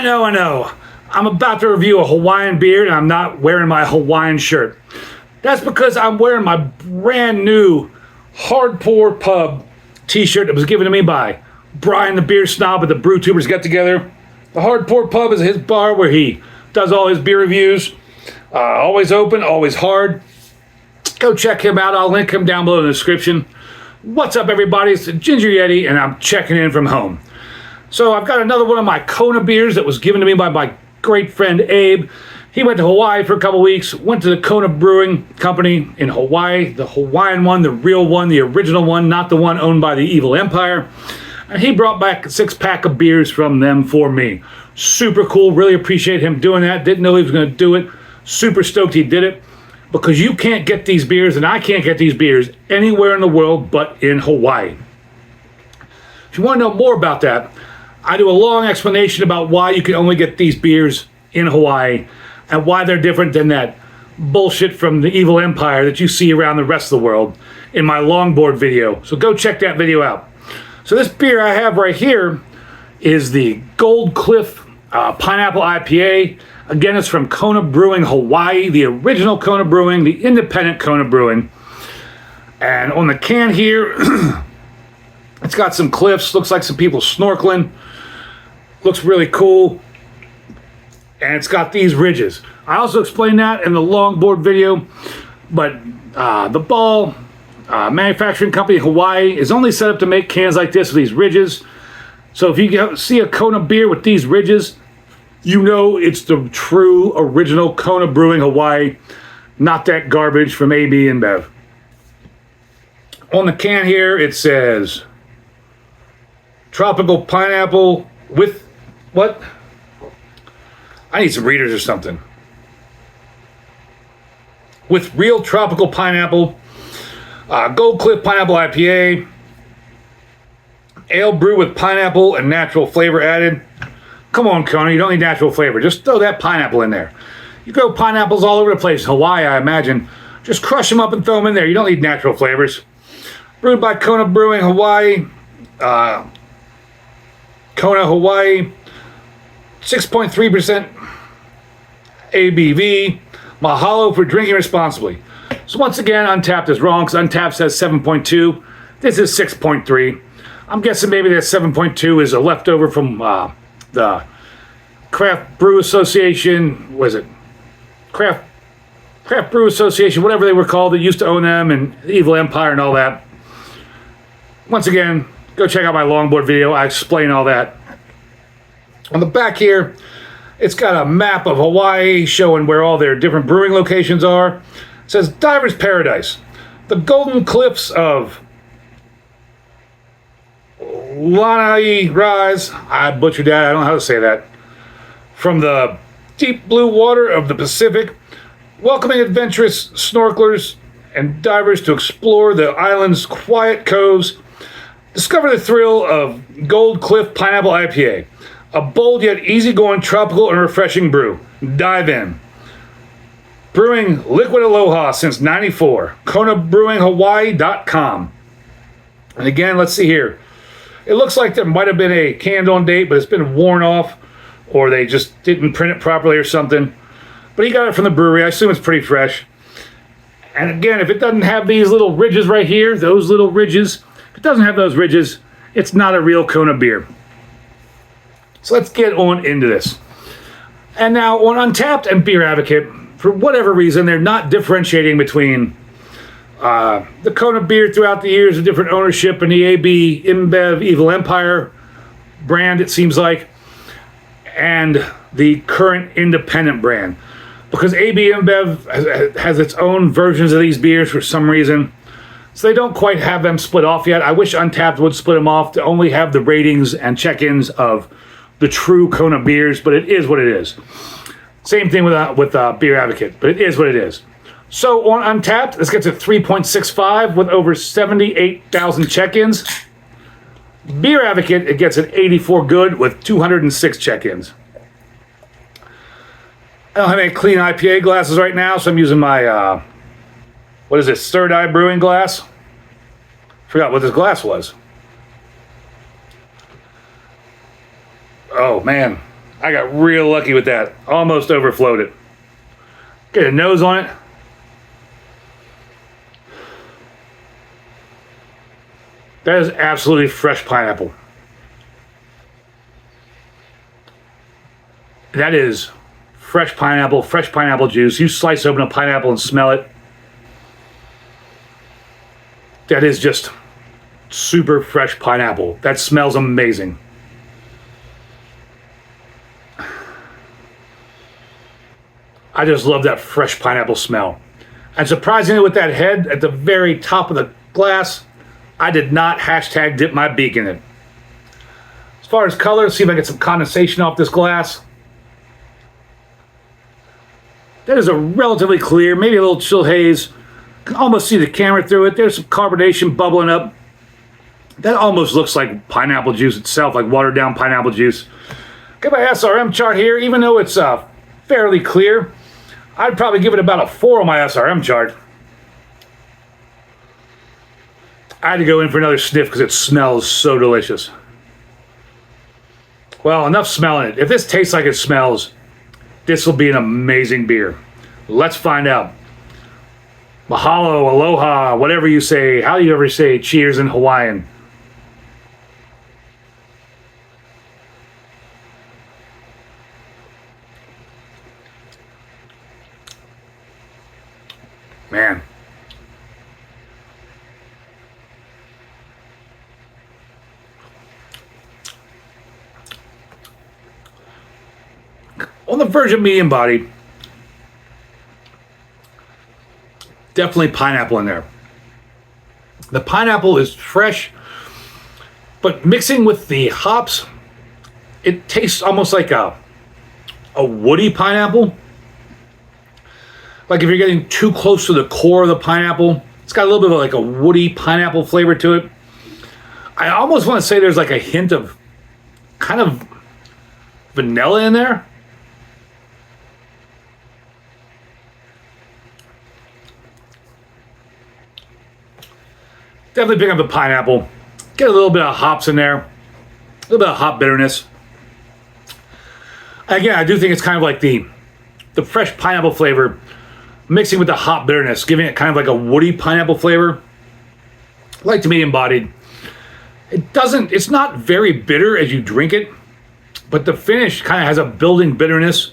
I know. I'm about to review a Hawaiian beer and I'm not wearing my Hawaiian shirt. That's because I'm wearing my brand new Hard Pour Pub t-shirt that was given to me by Brian the Beer Snob at the Brew Tubers Get Together. The Hard Pour Pub is his bar where he does all his beer reviews. Always open, always hard. Go check him out. I'll link him down below in the description. What's up, everybody? It's the Ginger Yeti, and I'm checking in from home. So I've got another one of my Kona beers that was given to me by my great friend Abe. He went to Hawaii for a couple weeks, went to the Kona Brewing Company in Hawaii, the Hawaiian one, the real one, the original one, not the one owned by the evil empire. And he brought back a 6-pack of beers from them for me. Super cool. Really appreciate him doing that. Didn't know he was going to do it. Super stoked he did it. Because you can't get these beers, and I can't get these beers anywhere in the world but in Hawaii. If you want to know more about that, I do a long explanation about why you can only get these beers in Hawaii and why they're different than that bullshit from the evil empire that you see around the rest of the world in my longboard video. So go check that video out. So this beer I have right here is the Gold Cliff Pineapple IPA. Again, it's from Kona Brewing Hawaii, the original Kona Brewing, the independent Kona Brewing. And on the can here, it's got some cliffs, looks like some people snorkeling. Looks really cool. And it's got these ridges. I also explained that in the longboard video, but the Ball Manufacturing Company in Hawaii is only set up to make cans like this with these ridges. So if you see a Kona beer with these ridges, you know it's the true original Kona Brewing Hawaii, not that garbage from AbInbev. On the can here, it says tropical pineapple with what? I need some readers or something. With real tropical pineapple, Gold Cliff Pineapple IPA, ale brewed with pineapple and natural flavor added. Come on, Kona, you don't need natural flavor. Just throw that pineapple in there. You grow pineapples all over the place. Hawaii, I imagine. Just crush them up and throw them in there. You don't need natural flavors. Brewed by Kona Brewing Hawaii. Kona, Hawaii. 6.3% ABV. Mahalo for drinking responsibly. So once again, Untapped is wrong because Untapped says 7.2. This is 6.3. I'm guessing maybe that 7.2 is a leftover from the Craft Brew Association. Was it Craft Brew Association, whatever they were called, that used to own them, and the evil empire and all that. Once again, go check out my longboard video. I explain all that. On the back here, it's got a map of Hawaii showing where all their different brewing locations are. It says Diver's Paradise, the golden cliffs of Lanai Rise. I butchered that. I don't know how to say that. From the deep blue water of the Pacific, welcoming adventurous snorkelers and divers to explore the island's quiet coves. Discover the thrill of Gold Cliff Pineapple IPA, a bold yet easygoing tropical and refreshing brew. Dive in. Brewing Liquid Aloha since '94. KonaBrewingHawaii.com. And again, let's see here. It looks like there might have been a canned on date, but it's been worn off, or they just didn't print it properly or something. But he got it from the brewery. I assume it's pretty fresh. And again, if it doesn't have these little ridges right here, those little ridges, if it doesn't have those ridges, it's not a real Kona beer. So let's get on into this. And now on Untapped and Beer Advocate, for whatever reason, they're not differentiating between the Kona beer throughout the years of different ownership and the AbInbev Evil Empire brand, it seems like, and the current independent brand. Because AbInbev has its own versions of these beers for some reason, so they don't quite have them split off yet. I wish Untapped would split them off to only have the ratings and check-ins of the true Kona beers, but it is what it is. Same thing with Beer Advocate, but it is what it is. So on Untapped, this gets a 3.65 with over 78,000 check-ins. Beer Advocate, it gets an 84 good with 206 check-ins. I don't have any clean IPA glasses right now, so I'm using my, what is this, Third Eye Brewing glass? Forgot what this glass was. Oh, man. I got real lucky with that. Almost overflowed it. Get a nose on it. That is absolutely fresh pineapple. That is fresh pineapple juice. You slice open a pineapple and smell it. That is just super fresh pineapple. That smells amazing. I just love that fresh pineapple smell. And surprisingly, with that head at the very top of the glass, I did not hashtag dip my beak in it. As far as color, see if I get some condensation off this glass. That is a relatively clear, maybe a little chill haze. Can almost see the camera through it. There's some carbonation bubbling up. That almost looks like pineapple juice itself, like watered down pineapple juice. Get my SRM chart here. Even though it's fairly clear, I'd probably give it about a 4 on my SRM chart. I had to go in for another sniff because it smells so delicious. Well, enough smelling it. If this tastes like it smells, this will be an amazing beer. Let's find out. Mahalo, aloha, whatever you say. How do you ever say cheers in Hawaiian? Man. On the verge of medium body, definitely pineapple in there. The pineapple is fresh, but mixing with the hops, it tastes almost like a woody pineapple. Like if you're getting too close to the core of the pineapple, it's got a little bit of like a woody pineapple flavor to it. I almost want to say there's like a hint of kind of vanilla in there. Definitely pick up the pineapple. Get a little bit of hops in there. A little bit of hop bitterness. Again, I do think it's kind of like the fresh pineapple flavor mixing with the hop bitterness, giving it kind of like a woody pineapple flavor. Like the medium bodied. It's not very bitter as you drink it, but the finish kind of has a building bitterness,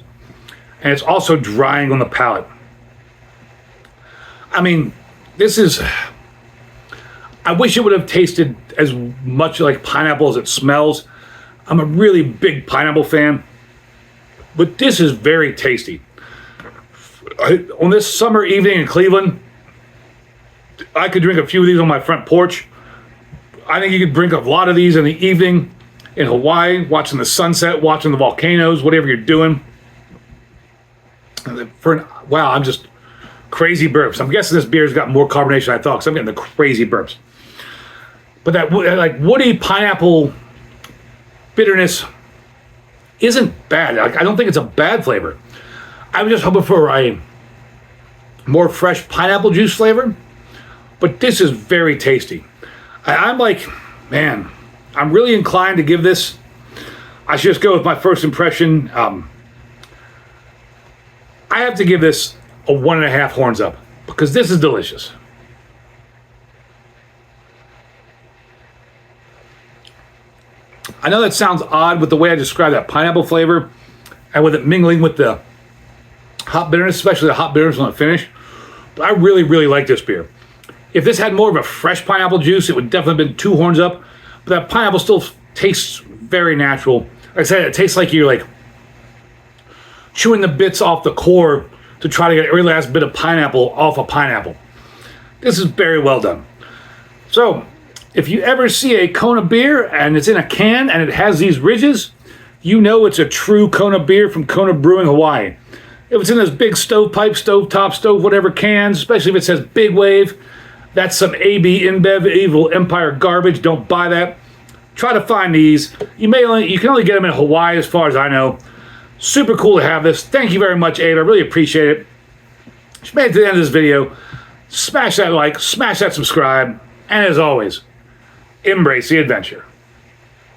and it's also drying on the palate. I mean, this is... I wish it would have tasted as much like pineapple as it smells. I'm a really big pineapple fan, but this is very tasty. On this summer evening in Cleveland, I could drink a few of these on my front porch. I think you could drink a lot of these in the evening in Hawaii, watching the sunset, watching the volcanoes, whatever you're doing. Wow, I'm just crazy burps. I'm guessing this beer's got more carbonation than I thought, because I'm getting the crazy burps. But that like woody pineapple bitterness isn't bad. Like, I don't think it's a bad flavor. I was just hoping for a more fresh pineapple juice flavor, but this is very tasty. I'm like, man, I'm really inclined to give this. I should just go with my first impression. I have to give this a 1.5 horns up because this is delicious. I know that sounds odd with the way I describe that pineapple flavor and with it mingling with the hop bitterness, especially the hop bitterness on the finish. But I really, really like this beer. If this had more of a fresh pineapple juice, it would definitely have been 2 horns up. But that pineapple still tastes very natural. Like I said, it tastes like you're like chewing the bits off the core to try to get every last bit of pineapple off a pineapple. This is very well done. So, if you ever see a Kona beer and it's in a can and it has these ridges, you know it's a true Kona beer from Kona Brewing Hawaii. If it's in those big stovepipe, stovetop, stove, whatever cans, especially if it says Big Wave, that's some AbInbev Evil Empire garbage. Don't buy that. Try to find these. You can only get them in Hawaii as far as I know. Super cool to have this. Thank you very much, Abe. I really appreciate it. If you made it to the end of this video, smash that like, smash that subscribe, and as always, embrace the adventure.